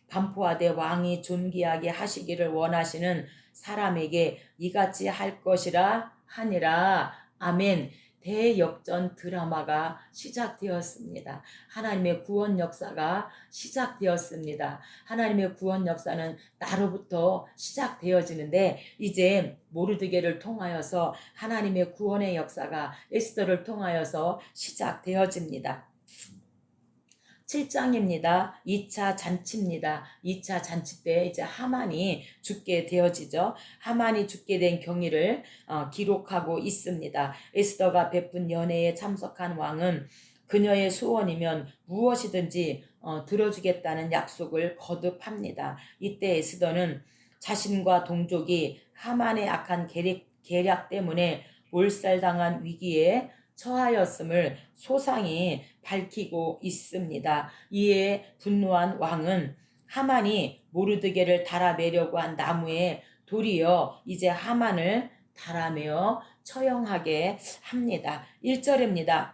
반포하되 왕이 존귀하게 하시기를 원하시는 사람에게 이같이 할 것이라 하니라. 아멘. 대역전 드라마가 시작되었습니다. 하나님의 구원 역사가 시작되었습니다. 하나님의 구원 역사는 나로부터 시작되어지는데 이제 모르드게를 통하여서 하나님의 구원의 역사가 에스더를 통하여서 시작되어집니다. 7장입니다. 2차 잔치입니다. 2차 잔치 때 이제 하만이 죽게 되어지죠. 하만이 죽게 된 경위를 기록하고 있습니다. 에스더가 베푼 연회에 참석한 왕은 그녀의 소원이면 무엇이든지 들어주겠다는 약속을 거듭합니다. 이때 에스더는 자신과 동족이 하만의 악한 계략 때문에 몰살당한 위기에 처하였음을 소상히 밝히고 있습니다. 이에 분노한 왕은 하만이 모르드게를 달아매려고 한 나무에 도리어 이제 하만을 달아매어 처형하게 합니다. 1절입니다.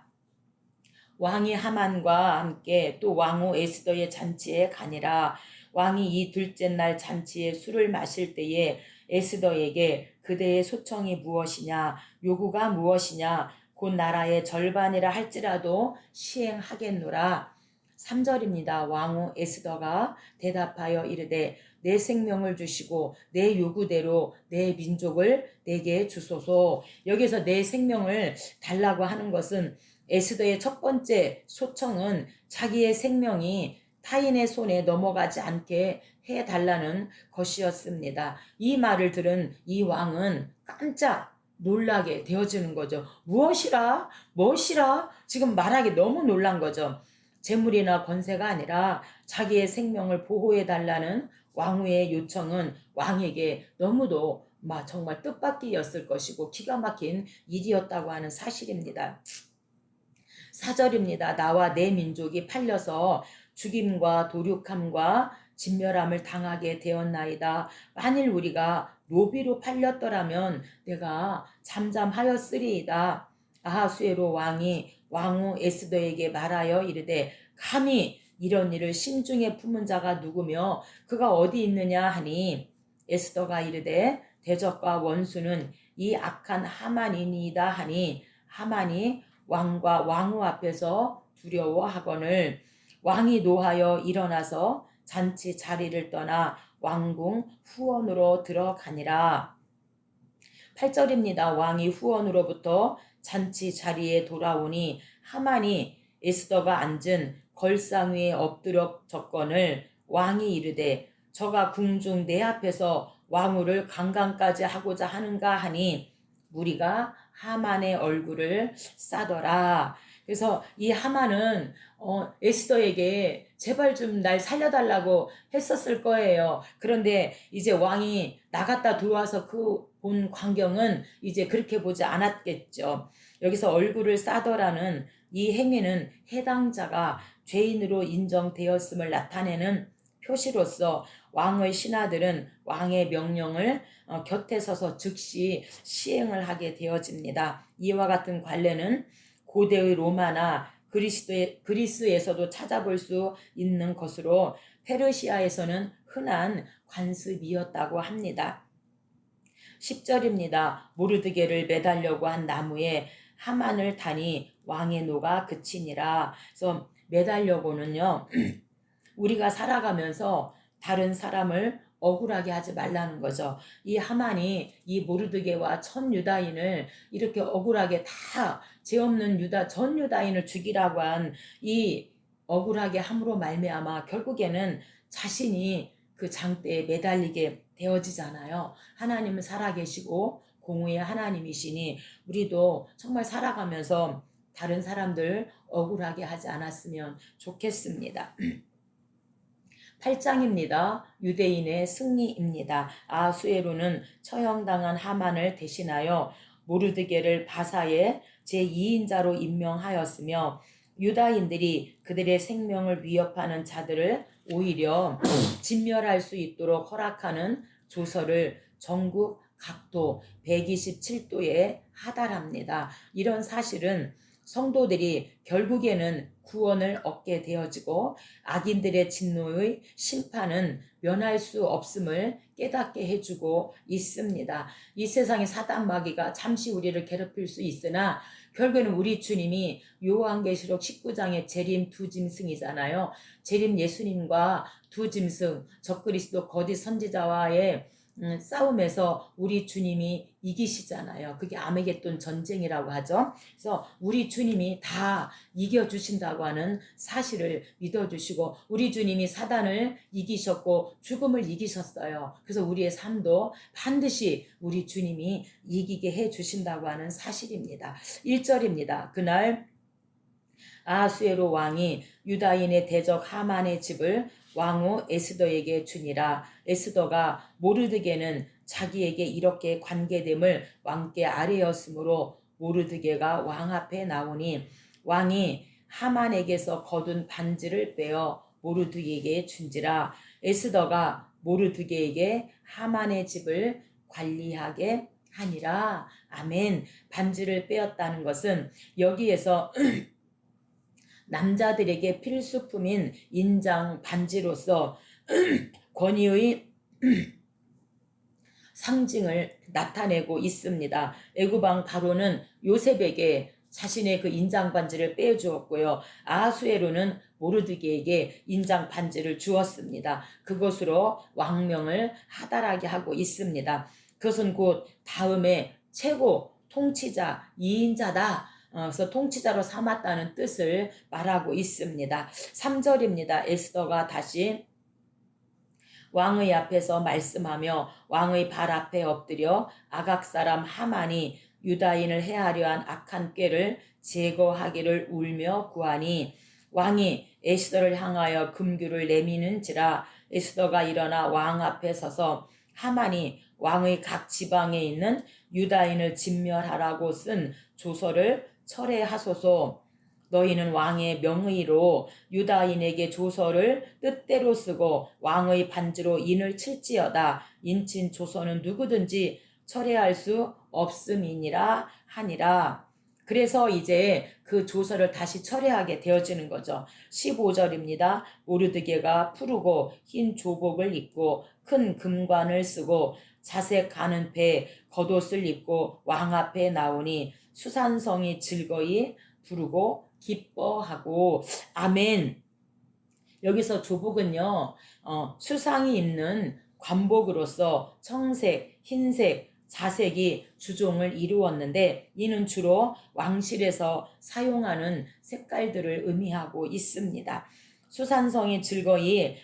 왕이 하만과 함께 또 왕후 에스더의 잔치에 가니라. 왕이 이 둘째 날 잔치에 술을 마실 때에 에스더에게 그대의 소청이 무엇이냐, 요구가 무엇이냐, 곧 나라의 절반이라 할지라도 시행하겠노라. 3절입니다. 왕후 에스더가 대답하여 이르되 내 생명을 주시고 내 요구대로 내 민족을 내게 주소서. 여기서 내 생명을 달라고 하는 것은 에스더의 첫 번째 소청은 자기의 생명이 타인의 손에 넘어가지 않게 해달라는 것이었습니다. 이 말을 들은 이 왕은 깜짝 놀라게 되어지는 거죠. 무엇이라? 무엇이라? 지금 말하기 너무 놀란 거죠. 재물이나 권세가 아니라 자기의 생명을 보호해달라는 왕후의 요청은 왕에게 너무도 정말 뜻밖이었을 것이고 기가 막힌 일이었다고 하는 사실입니다. 4절입니다. 나와 내 민족이 팔려서 죽임과 도륙함과 진멸함을 당하게 되었나이다. 만일 우리가 노비로 팔렸더라면 내가 잠잠하였으리이다. 아하수에로 왕이 왕후 에스더에게 말하여 이르되 감히 이런 일을 심중에 품은 자가 누구며 그가 어디 있느냐 하니 에스더가 이르되 대적과 원수는 이 악한 하만이니이다 하니 하만이 왕과 왕후 앞에서 두려워하거늘 왕이 노하여 일어나서 잔치 자리를 떠나 왕궁 후원으로 들어가니라. 8절입니다. 왕이 후원으로부터 잔치 자리에 돌아오니 하만이 에스더가 앉은 걸상 위에 엎드려 졌거늘 왕이 이르되 저가 궁중 내 앞에서 왕후를 강간까지 하고자 하는가 하니 무리가 하만의 얼굴을 싸더라. 그래서 이 하만은 에스더에게 제발 좀 날 살려달라고 했었을 거예요. 그런데 이제 왕이 나갔다 들어와서 그 본 광경은 이제 그렇게 보지 않았겠죠. 여기서 얼굴을 싸더라는 이 행위는 해당자가 죄인으로 인정되었음을 나타내는 표시로서 왕의 신하들은 왕의 명령을 곁에 서서 즉시 시행을 하게 되어집니다. 이와 같은 관례는 고대의 로마나 그리스에서도 찾아볼 수 있는 것으로 페르시아에서는 흔한 관습이었다고 합니다. 10절입니다. 모르드게를 매달려고 한 나무에 하만을 다니 왕의 노가 그치니라. 그래서 매달려고는요. 우리가 살아가면서 다른 사람을 억울하게 하지 말라는 거죠. 이 하만이 이 모르드게와 천 유다인을 이렇게 억울하게 다 죄 없는 전 유다인을 죽이라고 한 이 억울하게 함으로 말미암아 결국에는 자신이 그 장대에 매달리게 되어지잖아요. 하나님은 살아계시고 공의의 하나님이시니 우리도 정말 살아가면서 다른 사람들 억울하게 하지 않았으면 좋겠습니다. 8장입니다. 유대인의 승리입니다. 아수에로는 처형당한 하만을 대신하여 모르드게를 바사의 제2인자로 임명하였으며 유다인들이 그들의 생명을 위협하는 자들을 오히려 진멸할 수 있도록 허락하는 조서를 전국 각도 127도에 하달합니다. 이런 사실은 성도들이 결국에는 구원을 얻게 되어지고 악인들의 진노의 심판은 면할 수 없음을 깨닫게 해주고 있습니다. 이 세상의 사단 마귀가 잠시 우리를 괴롭힐 수 있으나 결국에는 우리 주님이 요한계시록 19장의 재림 두 짐승이잖아요. 재림 예수님과 두 짐승 적그리스도 거짓 선지자와의 싸움에서 우리 주님이 이기시잖아요. 그게 아메겟돈 전쟁이라고 하죠. 그래서 우리 주님이 다 이겨주신다고 하는 사실을 믿어주시고 우리 주님이 사단을 이기셨고 죽음을 이기셨어요. 그래서 우리의 삶도 반드시 우리 주님이 이기게 해주신다고 하는 사실입니다. 1절입니다. 그날 아수에로 왕이 유다인의 대적 하만의 집을 왕후 에스더에게 주니라. 에스더가 모르드게는 자기에게 이렇게 관계됨을 왕께 아뢰었으므로 모르드게가 왕 앞에 나오니 왕이 하만에게서 거둔 반지를 빼어 모르드게에게 준지라. 에스더가 모르드게에게 하만의 집을 관리하게 하니라. 아멘. 반지를 빼었다는 것은 여기에서 남자들에게 필수품인 인장 반지로서 권위의 상징을 나타내고 있습니다. 애굽왕 바로는 요셉에게 자신의 그 인장 반지를 빼주었고요. 아하수에로는 모르드게에게 인장 반지를 주었습니다. 그것으로 왕명을 하달하게 하고 있습니다. 그것은 곧 다음에 최고 통치자 2인자다. 그래서 통치자로 삼았다는 뜻을 말하고 있습니다. 3절입니다. 에스더가 다시 왕의 앞에서 말씀하며 왕의 발 앞에 엎드려 아각 사람 하만이 유다인을 해하려 한 악한 꾀를 제거하기를 울며 구하니 왕이 에스더를 향하여 금규를 내미는지라. 에스더가 일어나 왕 앞에 서서 하만이 왕의 각 지방에 있는 유다인을 진멸하라고 쓴 조서를 철회하소서. 너희는 왕의 명의로 유다인에게 조서를 뜻대로 쓰고 왕의 반지로 인을 칠지어다. 인친 조서는 누구든지 철회할 수 없음이니라 하니라. 그래서 이제 그 조서를 다시 철회하게 되어지는 거죠. 15절입니다. 모르드게가 푸르고 흰 조복을 입고 큰 금관을 쓰고 자색 가는 배 겉옷을 입고 왕 앞에 나오니 수산성이 즐거이 부르고 기뻐하고. 아멘. 여기서 조복은요 수상이 입는 관복으로서 청색, 흰색, 자색이 주종을 이루었는데 이는 주로 왕실에서 사용하는 색깔들을 의미하고 있습니다. 수산성이 즐거이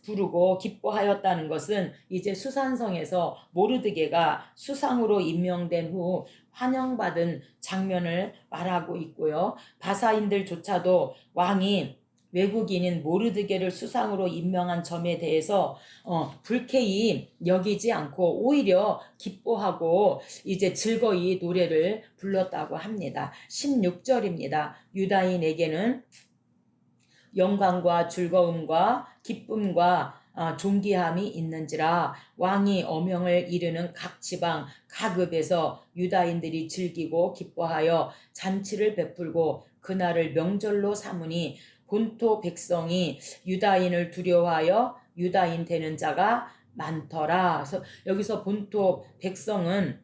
부르고 기뻐하였다는 것은 이제 수산성에서 모르드게가 수상으로 임명된 후 환영받은 장면을 말하고 있고요. 바사인들조차도 왕이 외국인인 모르드게를 수상으로 임명한 점에 대해서 불쾌히 여기지 않고 오히려 기뻐하고 이제 즐거이 노래를 불렀다고 합니다. 16절입니다. 유다인에게는 영광과 즐거움과 기쁨과 존귀함이 있는지라. 왕이 어명을 이르는 각 지방 각읍에서 유다인들이 즐기고 기뻐하여 잔치를 베풀고 그날을 명절로 삼으니 본토 백성이 유다인을 두려워하여 유다인 되는 자가 많더라. 그래서 여기서 본토 백성은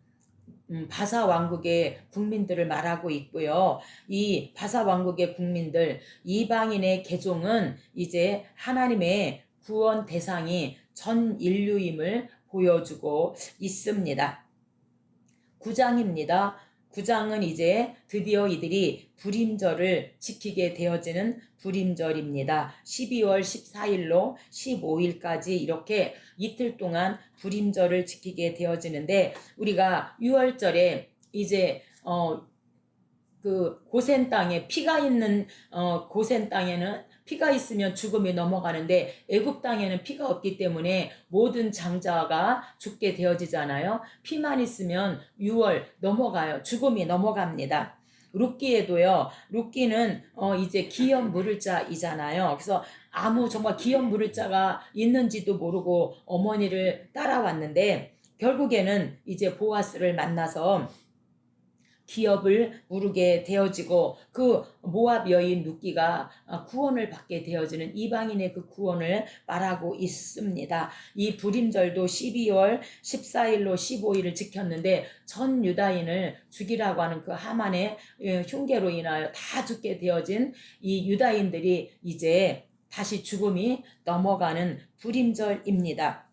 바사 왕국의 국민들을 말하고 있고요. 이 바사 왕국의 국민들, 이방인의 개종은 이제 하나님의 구원 대상이 전 인류임을 보여주고 있습니다. 9장입니다. 9장은 이제 드디어 이들이 불임절을 지키게 되어지는 불임절입니다. 12월 14일로 15일까지 이렇게 이틀 동안 불임절을 지키게 되어지는데 우리가 6월절에 이제 그 고센 땅에 피가 있는 고센 땅에는 피가 있으면 죽음이 넘어가는데 애굽 땅에는 피가 없기 때문에 모든 장자가 죽게 되어지잖아요. 피만 있으면 6월 넘어가요. 죽음이 넘어갑니다. 룻기에도요. 룻기는 이제 기업 물을 자이잖아요. 그래서 아무 정말 기업 물을 자가 있는지도 모르고 어머니를 따라왔는데 결국에는 이제 보아스를 만나서 기업을 무르게 되어지고 그 모압 여인 룻기가 구원을 받게 되어지는 이방인의 그 구원을 말하고 있습니다. 이 불임절도 12월 14일로 15일을 지켰는데 전 유다인을 죽이라고 하는 그 하만의 흉계로 인하여 다 죽게 되어진 이 유다인들이 이제 다시 죽음이 넘어가는 불임절입니다.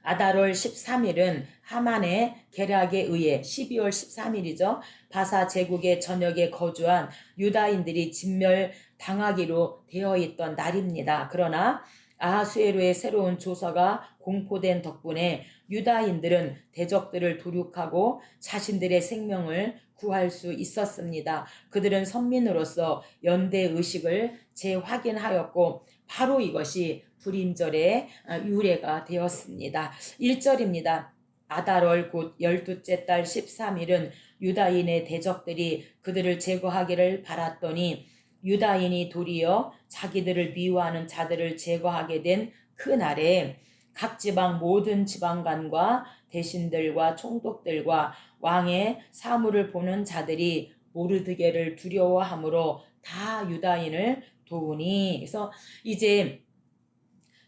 아달월 13일은 하만의 계략에 의해 12월 13일이죠. 바사 제국의 전역에 거주한 유다인들이 진멸당하기로 되어 있던 날입니다. 그러나 아하수에로의 새로운 조서가 공포된 덕분에 유다인들은 대적들을 도륙하고 자신들의 생명을 구할 수 있었습니다. 그들은 선민으로서 연대의식을 재확인하였고 바로 이것이 불임절의 유래가 되었습니다. 1절입니다. 아달월 곧 12째 달 13일은 유다인의 대적들이 그들을 제거하기를 바랐더니 유다인이 도리어 자기들을 미워하는 자들을 제거하게 된 그날에 각 지방 모든 지방관과 대신들과 총독들과 왕의 사물을 보는 자들이 모르드게를 두려워하므로 다 유다인을 도우니. 그래서 이제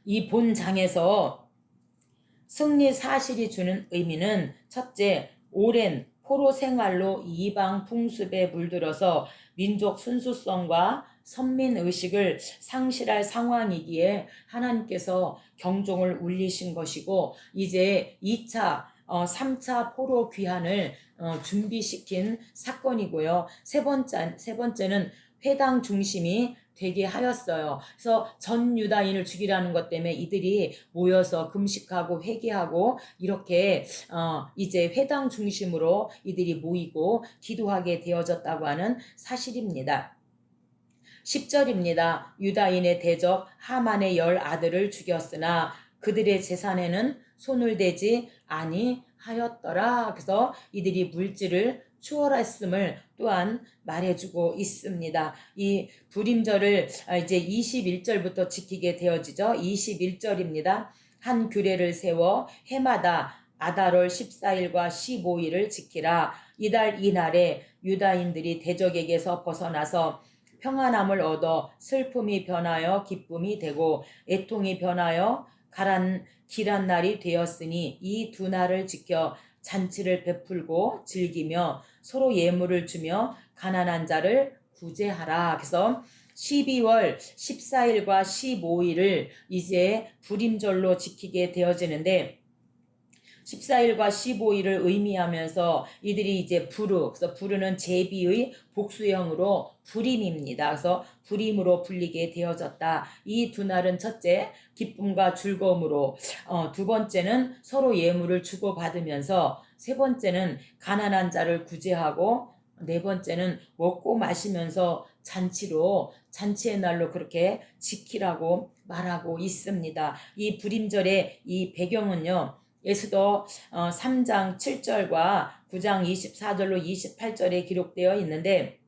이 본장에서 승리 사실이 주는 의미는 첫째, 오랜 포로 생활로 이방 풍습에 물들어서 민족 순수성과 선민의식을 상실할 상황이기에 하나님께서 경종을 울리신 것이고 이제 2차 3차 포로 귀환을 준비시킨 사건이고요. 세 번째는 회당 중심이 되게 하였어요. 그래서 전 유다인을 죽이라는 것 때문에 이들이 모여서 금식하고 회개하고 이렇게 이제 회당 중심으로 이들이 모이고 기도하게 되어졌다고 하는 사실입니다. 10절입니다. 유다인의 대적 하만의 10 아들을 죽였으나 그들의 재산에는 손을 대지 아니하였더라. 그래서 이들이 물질을 추월했음을 또한 말해주고 있습니다. 이 불임절을 이제 21절부터 지키게 되어지죠. 21절입니다. 한 규례를 세워 해마다 아달월 14일과 15일을 지키라. 이달 이날에 유다인들이 대적에게서 벗어나서 평안함을 얻어 슬픔이 변하여 기쁨이 되고 애통이 변하여 길한 날이 되었으니 이 두 날을 지켜 잔치를 베풀고 즐기며 서로 예물을 주며 가난한 자를 구제하라. 그래서 12월 14일과 15일을 이제 불임절로 지키게 되어지는데 14일과 15일을 의미하면서 이들이 이제 그래서 부르는 제비의 복수형으로 불임입니다. 그래서 불임으로 불리게 되어졌다. 이 두 날은 첫째, 기쁨과 즐거움으로, 두 번째는 서로 예물을 주고받으면서, 세 번째는 가난한 자를 구제하고, 네 번째는 먹고 마시면서 잔치의 날로 그렇게 지키라고 말하고 있습니다. 이 불임절의 이 배경은요, 에스더 3장 7절과 9장 24절로 28절에 기록되어 있는데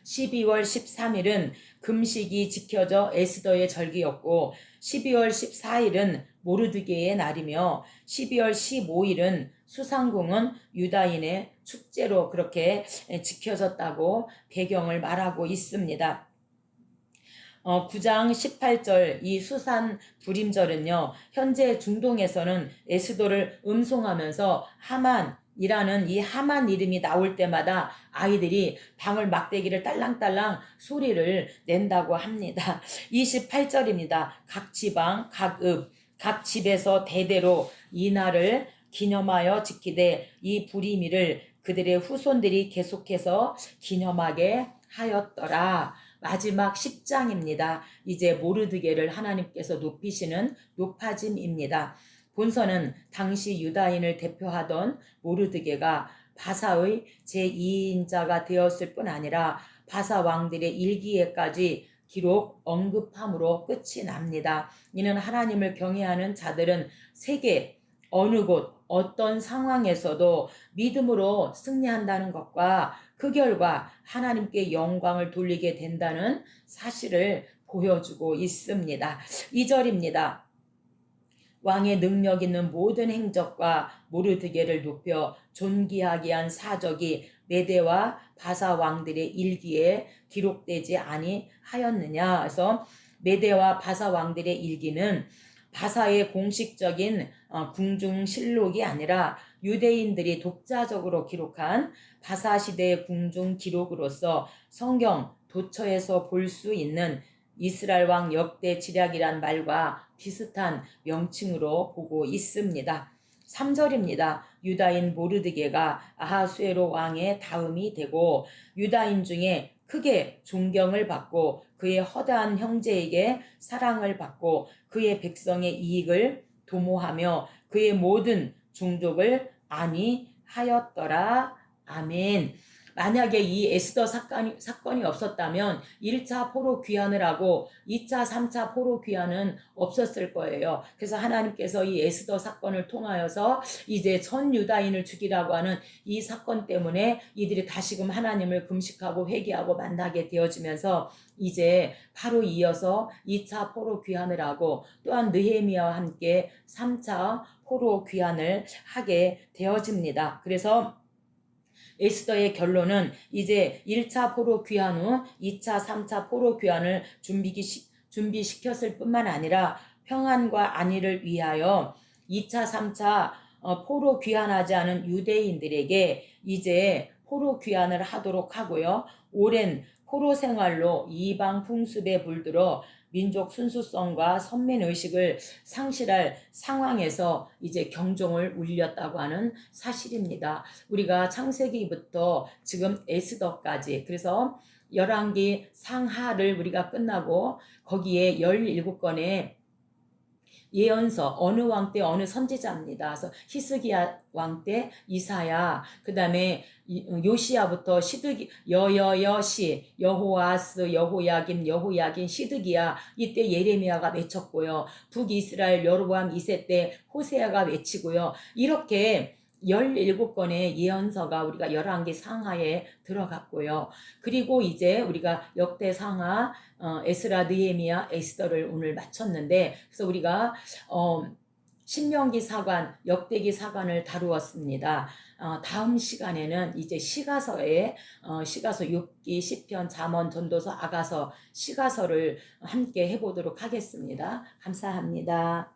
12월 13일은 금식이 지켜져 에스더의 절기였고 12월 14일은 모르드게의 날이며 12월 15일은 수상궁은 유다인의 축제로 그렇게 지켜졌다고 배경을 말하고 있습니다. 9장 18절 이 수산 불임절은요. 현재 중동에서는 에스더를 음송하면서 하만이라는 이 하만 이름이 나올 때마다 아이들이 방울 막대기를 딸랑딸랑 소리를 낸다고 합니다. 28절입니다. 각 지방, 각 집에서 대대로 이 날을 기념하여 지키되 이 불임일을 그들의 후손들이 계속해서 기념하게 하였더라. 마지막 10장입니다. 이제 모르드게를 하나님께서 높이시는 높아짐입니다. 본서는 당시 유다인을 대표하던 모르드게가 바사의 제2인자가 되었을 뿐 아니라 바사 왕들의 일기에까지 기록 언급함으로 끝이 납니다. 이는 하나님을 경외하는 자들은 세계 어느 곳 어떤 상황에서도 믿음으로 승리한다는 것과 그 결과 하나님께 영광을 돌리게 된다는 사실을 보여주고 있습니다. 2절입니다. 왕의 능력 있는 모든 행적과 모르드게를 높여 존귀하게 한 사적이 메대와 바사 왕들의 일기에 기록되지 아니하였느냐. 그래서 메대와 바사 왕들의 일기는 바사의 공식적인 궁중실록이 아니라 유대인들이 독자적으로 기록한 바사 시대의 궁중 기록으로서 성경 도처에서 볼 수 있는 이스라엘 왕 역대 지략이란 말과 비슷한 명칭으로 보고 있습니다. 3절입니다. 유다인 모르드게가 아하수에로 왕의 다음이 되고 유다인 중에 크게 존경을 받고 그의 허다한 형제에게 사랑을 받고 그의 백성의 이익을 도모하며 그의 모든 종족을 안위하였더라. 아멘. 만약에 이 에스더 사건이 없었다면 1차 포로 귀환을 하고 2차, 3차 포로 귀환은 없었을 거예요. 그래서 하나님께서 이 에스더 사건을 통하여서 이제 전 유다인을 죽이라고 하는 이 사건 때문에 이들이 다시금 하나님을 금식하고 회개하고 만나게 되어지면서 이제 바로 이어서 2차 포로 귀환을 하고 또한 느헤미야와 함께 3차 포로 귀환을 하게 되어집니다. 그래서 에스더의 결론은 이제 1차 포로 귀환 후 2차, 3차 포로 귀환을 준비시켰을 뿐만 아니라 평안과 안위를 위하여 2차, 3차 포로 귀환하지 않은 유대인들에게 이제 포로 귀환을 하도록 하고요. 오랜 포로 생활로 이방 풍습에 물들어 민족 순수성과 선민의식을 상실할 상황에서 이제 경종을 울렸다고 하는 사실입니다. 우리가 창세기부터 지금 에스더까지 그래서 열왕기 상하를 우리가 끝나고 거기에 17건의 예언서 어느 왕 때 어느 선지자입니다. 그래서 히스기야 왕 때 이사야, 그 다음에 요시야부터 시드기 여여여시 여호아스 여호야긴 시드기야, 이때 예레미야가 외쳤고요. 북이스라엘 여로보암 2세 때 호세아가 외치고요. 이렇게 17건의 예언서가 우리가 열왕기 상하에 들어갔고요. 그리고 이제 우리가 역대 상하 에스라, 느헤미야, 에스더를 오늘 마쳤는데, 그래서 우리가 신명기 사관, 역대기 사관을 다루었습니다. 다음 시간에는 이제 시가서에 시가서 6기, 시편, 잠언, 전도서, 아가서, 시가서를 함께 해보도록 하겠습니다. 감사합니다.